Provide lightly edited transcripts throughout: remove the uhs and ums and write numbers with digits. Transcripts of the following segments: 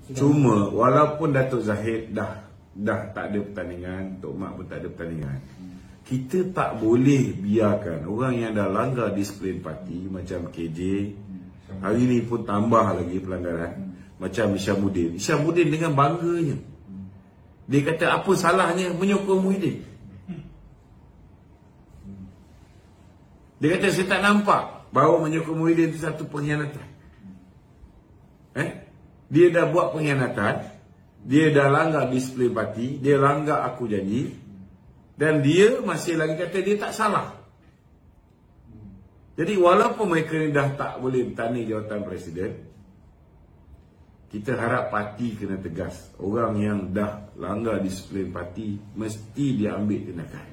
Cuma walaupun Datuk Zahid dah tak ada pertandingan, Tok Mat pun tak ada pertandingan, kita tak boleh biarkan orang yang dah langgar disiplin parti macam KJ, hari ni pun tambah lagi pelanggaran, macam Isyamuddin dengan bangganya dia kata apa salahnya menyokong Muhyiddin. Dia kata saya tak nampak bahawa menyokong Muhyiddin itu satu pengkhianatan. Dia dah buat pengkhianatan, dia dah langgar disiplin parti, dia langgar aku janji, dan dia masih lagi kata dia tak salah. Jadi walaupun mereka ni dah tak boleh bertanding jawatan presiden, kita harap parti kena tegas. Orang yang dah langgar disiplin parti mesti dia ambil tindakan.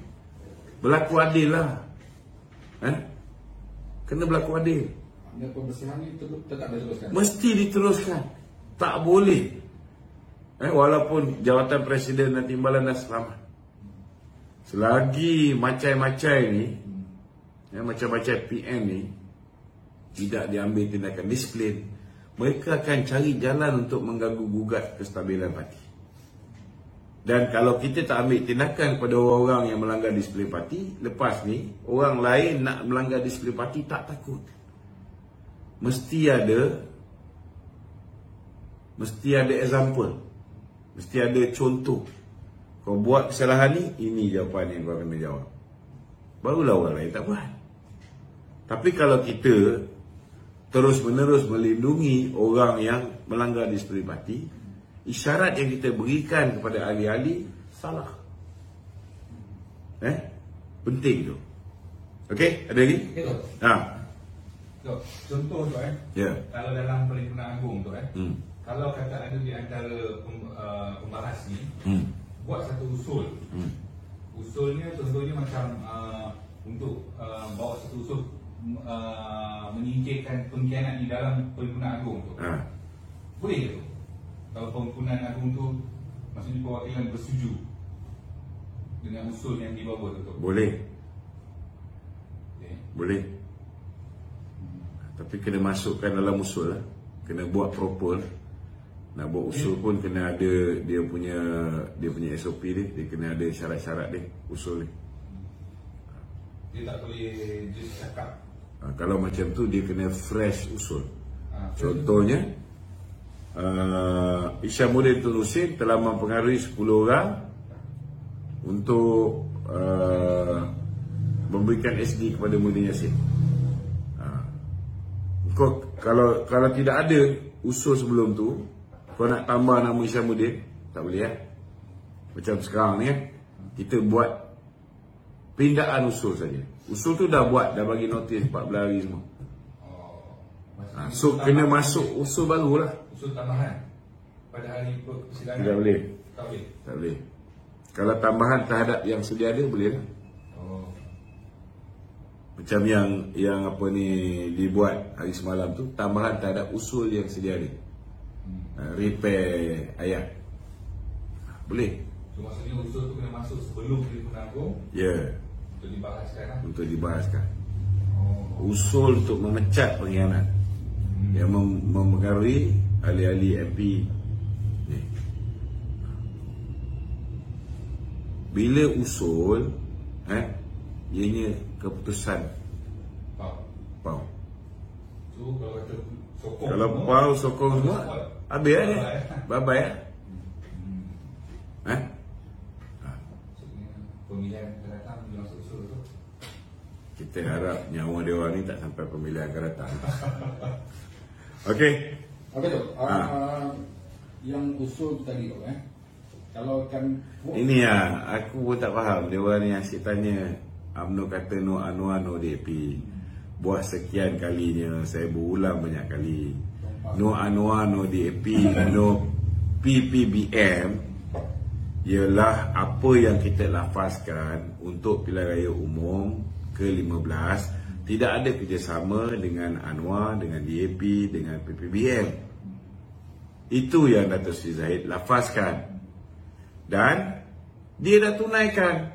Berlaku adil lah. Kena berlaku adil. Pembersihan ni tetap diteruskan. Mesti diteruskan. Tak boleh. Walaupun jawatan presiden dan timbalan dah selamat, selagi macai-macai ni, macam-macam PM ni tidak diambil tindakan disiplin, mereka akan cari jalan untuk mengganggu gugat kestabilan parti. Dan kalau kita tak ambil tindakan kepada orang-orang yang melanggar disiplin parti, lepas ni orang lain nak melanggar disiplin parti tak takut. Mesti ada example, mesti ada contoh. Kau buat kesalahan ni, ini jawapan yang kau kena jawab. Barulah orang lain tak buat. Tapi kalau kita terus-menerus melindungi orang yang melanggar disiplin parti, isyarat yang kita berikan kepada ahli-ahli salah. Penting tu. Okey, ada lagi? Contoh tu Ya. kalau dalam Perhimpunan Agung tu kalau kata ada di antara pembahas ni buat satu usul. Usulnya contohnya macam untuk bawa satu usul menyingkirkan pengkhianat di dalam Perhimpunan Agung tu. Boleh ke tu? Kalau Perhimpunan Agung tu maksudnya perwakilan bersetuju dengan usul yang dibawa tu? Boleh. Boleh. Tapi kena masukkan dalam usul lah. Kena buat proper. Nak buat usul pun kena ada dia punya SOP dia. Dia kena ada syarat-syarat dia, usul dia. Dia tak boleh just cakap. Kalau macam tu dia kena fresh usul. Contohnya Isyamuddin Tun Hussein telah mempengaruhi 10 orang untuk memberikan SD kepada Muhyiddin Yassin. Kalau tidak ada usul sebelum tu, kau nak tambah nama Isyamuddin, tak boleh Macam sekarang ni kita buat pindaan usul saja. Usul tu dah buat, dah bagi notis 14 hari semua. So kena masuk usul barulah. Usul tambahan pada hari persidangan. Tidak boleh. Tak boleh. Kalau tambahan terhadap yang sedia ada, boleh lah. Macam yang apa ni dibuat hari semalam tu, tambahan terhadap usul yang sedia ada. Repair ayat. Boleh. So, maksudnya usul tu kena masuk sebelum Perhimpunan Agung. Ya. Untuk dibahaskan lah. Untuk dibahaskan. Usul untuk memecat pengkhianat yang mempengaruhi ahli-ahli MP ni. Bila usul ianya keputusan PAU. So kalau kata sokong, kalau PAU sokong semua, habis dia. Bye-bye pemilihan akan datang dia masuk usul tu. Kita harap nyawa dia orang ni tak sampai pemilihan akan datang. Okey. Okey tu. Yang usul tu tadi tu kalau kan ini aku pun tak faham. Dia orang ni asyik tanya UMNO kata no Anwar no DAP. Buat sekian kalinya, saya berulang banyak kali. No Anwar no DAP, no PPBM ialah apa yang kita lafazkan untuk pilihan raya umum ke-15. Tidak ada kerjasama dengan Anwar, dengan DAP, dengan PPBM. Itu yang Dato' Sri Zahid lafazkan. Dan dia dah tunaikan.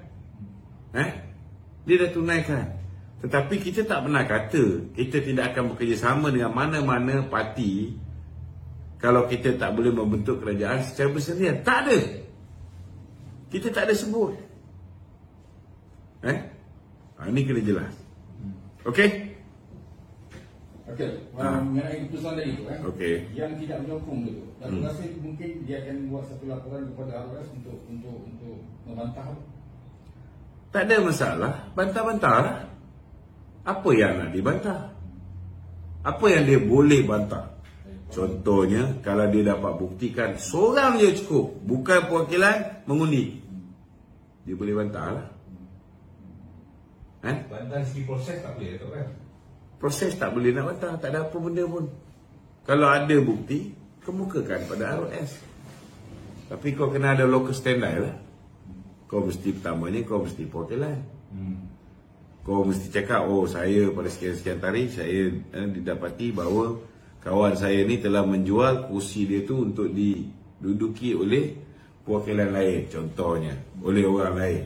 Dia dah tunaikan. Tetapi kita tak pernah kata kita tidak akan bekerjasama dengan mana-mana parti kalau kita tak boleh membentuk kerajaan secara bersendirian. Tak ada. Kita tak ada sebut. Ini kena jelas. Okey? Okey, mengenai keputusan tadi tu okey. yang tidak menyokong tu. Dan rasa mungkin dia akan buat satu laporan kepada ROS untuk membantah. Tak ada masalah, bantah-bantahlah. Apa yang nak dibantah? Apa yang dia boleh bantah? Contohnya, kalau dia dapat buktikan seorang je cukup, bukan perwakilan mengundi, dia boleh bantah lah. Bantah segi proses tak boleh, kan? Proses tak boleh nak bantah, tak ada apa benda pun. Kalau ada bukti, kemukakan pada ROS. Tapi kau kena ada local standby lah. Kau mesti pertamanya, kau mesti perwakilan. Kau mesti cakap, oh saya pada sekian-sekian tarikh, saya didapati bahawa kawan saya ni telah menjual kursi dia tu untuk diduduki oleh perwakilan lain, contohnya oleh orang lain.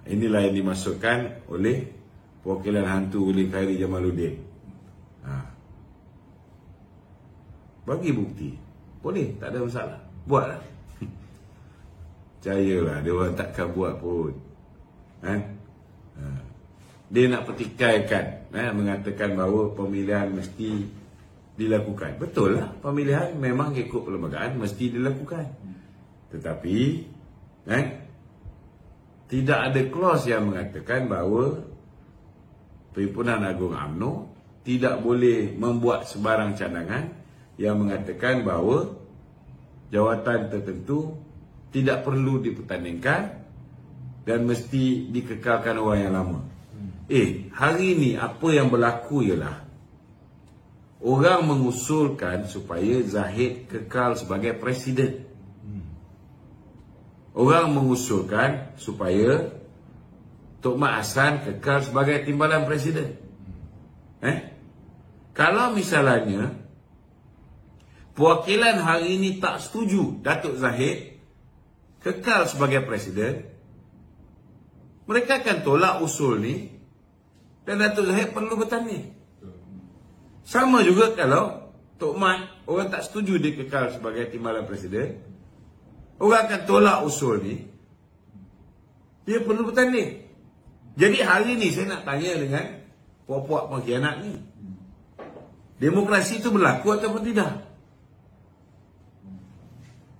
Inilah yang dimasukkan oleh perwakilan hantu oleh Khairi Jamaluddin. Bagi bukti, boleh, tak ada masalah, buatlah. Percayalah, dia orang takkan buat pun. Dia nak pertikaikan, mengatakan bahawa pemilihan mesti dilakukan. Betul lah, pemilihan memang ikut perlembagaan mesti dilakukan. Tetapi tidak ada clause yang mengatakan bahawa Perhimpunan Agung UMNO tidak boleh membuat sebarang cadangan yang mengatakan bahawa jawatan tertentu tidak perlu dipertandingkan dan mesti dikekalkan orang yang lama. Hari ini apa yang berlaku ialah orang mengusulkan supaya Zahid kekal sebagai presiden. Orang mengusulkan supaya Tok Mat Hassan kekal sebagai timbalan presiden. Kalau misalnya perwakilan hari ini tak setuju Datuk Zahid kekal sebagai presiden, mereka akan tolak usul ni dan Datuk Zahid perlu bertanding. Sama juga kalau Tok Mat, orang tak setuju dia kekal sebagai timbalan presiden, orang akan tolak usul ni, dia perlu bertanding. Jadi hari ni saya nak tanya dengan puak-puak pengkhianat ni, demokrasi itu berlaku ataupun tidak?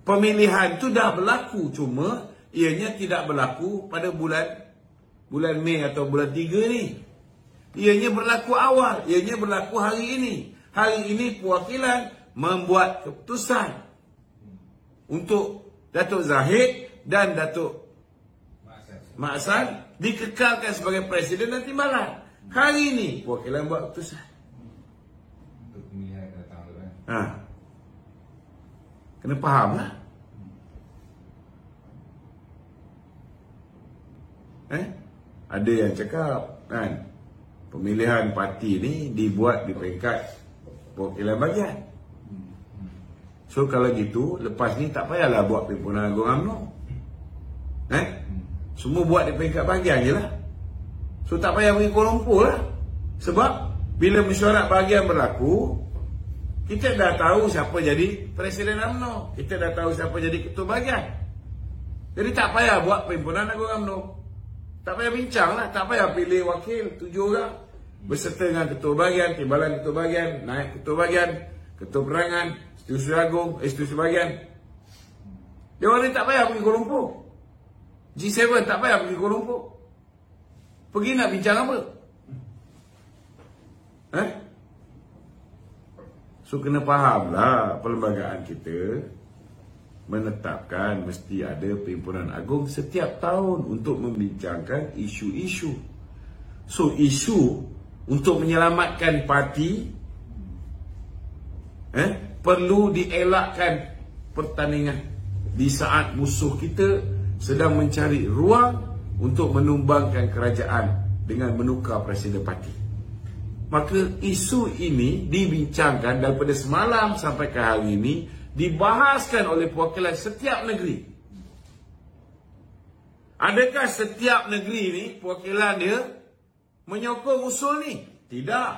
Pemilihan tu dah berlaku, cuma ianya tidak berlaku pada bulan Mei atau bulan 3 ni. Ianya berlaku awal, ianya berlaku hari ini. Hari ini perwakilan membuat keputusan untuk Datuk Zahid dan Datuk Mat Hassan dikekalkan sebagai presiden dan timbalan. Hari ini perwakilan buat keputusan. Untuk pemilihan datang tu kena faham lah. Ada yang cakap pemilihan parti ni dibuat di peringkat perwakilan bahagian. So kalau gitu, lepas ni tak payahlah buat Perhimpunan Agung UMNO. Semua buat di peringkat bahagian je lah. So tak payah pergi Kuala Lumpur lah. Sebab bila mesyuarat bahagian berlaku, kita dah tahu siapa jadi Presiden UMNO, kita dah tahu siapa jadi Ketua Bahagian. Jadi tak payah buat Perhimpunan Agung UMNO. Tak payah bincang lah, tak payah pilih wakil 7 orang berserta dengan Ketua Bahagian, timbalan Ketua Bahagian, naik Ketua Bahagian, Ketua Perangan, Setiausaha Agung, Setiausaha Bahagian. Dia orang ni tak payah pergi Kuala Lumpur. G7 tak payah pergi Kuala Lumpur. Pergi nak bincang apa? So kena faham lah, perlembagaan kita menetapkan mesti ada Perhimpunan Agung setiap tahun untuk membincangkan isu-isu. So isu untuk menyelamatkan parti perlu dielakkan pertandingan di saat musuh kita sedang mencari ruang untuk menumbangkan kerajaan dengan menukar presiden parti. Maka isu ini dibincangkan daripada semalam sampai ke hari ini, dibahaskan oleh perwakilan setiap negeri. Adakah setiap negeri ni perwakilan dia menyokong usul ni? Tidak.